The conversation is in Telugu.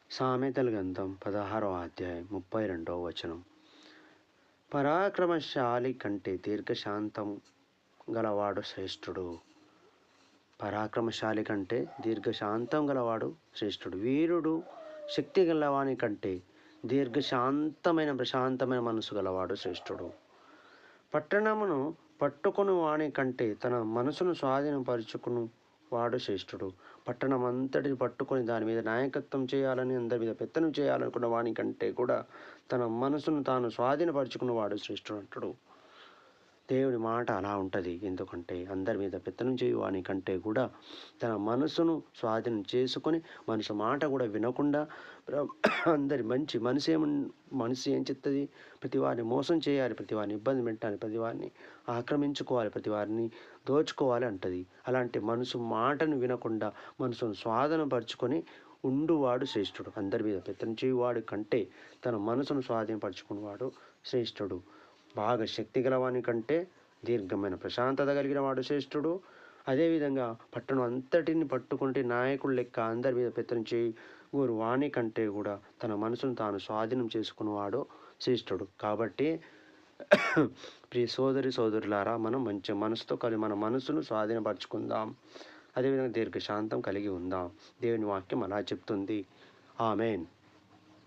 సామెతల గ్రంథం 16వ అధ్యాయం 32వ వచనం. పరాక్రమశాలి కంటే దీర్ఘశాంతం గలవాడు శ్రేష్ఠుడు. పరాక్రమశాలి కంటే దీర్ఘశాంతం గలవాడు శ్రేష్ఠుడు. వీరుడు శక్తి గలవాని కంటే ప్రశాంతమైన మనసు గలవాడు శ్రేష్ఠుడు. పట్టణమును పట్టుకుని వాని కంటే తన మనసును స్వాధీనపరుచుకుని వాడు శ్రేష్ఠుడు. పట్టణం అంతటిని పట్టుకొని దాని మీద నాయకత్వం చేయాలని, అందరి మీద పెత్తనం చేయాలనుకున్న వాని కంటే కూడా తన మనసును తాను స్వాధీనపరుచుకున్న వాడు శ్రేష్ఠుడు అంటాడు. దేవుని మాట అలా ఉంటుంది. ఎందుకంటే అందరి మీద పెత్తనం చేయవాని కంటే కూడా తన మనసును స్వాధీనం చేసుకొని మనసు మాట కూడా వినకుండా అందరి మనసు ఏం చెప్తుంది, ప్రతి వారిని మోసం చేయాలి, ప్రతి వారిని ఇబ్బంది పెట్టాలి, ప్రతి వారిని ఆక్రమించుకోవాలి, ప్రతి వారిని దోచుకోవాలి అంటది. అలాంటి మనసు మాటను వినకుండా మనసును స్వాధీనపరుచుకొని ఉండువాడు శ్రేష్ఠుడు. అందరి మీద పెత్తనం చేయువాడు కంటే తన మనసును స్వాధీనపరుచుకున్నవాడు శ్రేష్ఠుడు. బాగా శక్తి గలవాని కంటే దీర్ఘమైన ప్రశాంతత కలిగిన వాడు శ్రేష్ఠుడు. అదేవిధంగా పట్టణం అంతటిని పట్టుకుంటే నాయకుడు లెక్క అందరి మీద పెత్తనం చేయగోరు వాణి కంటే కూడా తన మనసును తాను స్వాధీనం చేసుకున్నవాడు శ్రేష్ఠుడు. కాబట్టి ప్రియ సోదరులారా, మనం మంచి మనసుతో మన మనసును స్వాధీనపరచుకుందాం. అదేవిధంగా దీర్ఘశాంతం కలిగి ఉందాం. దేవుని వాక్యం అలా చెప్తుంది. ఆమెన్.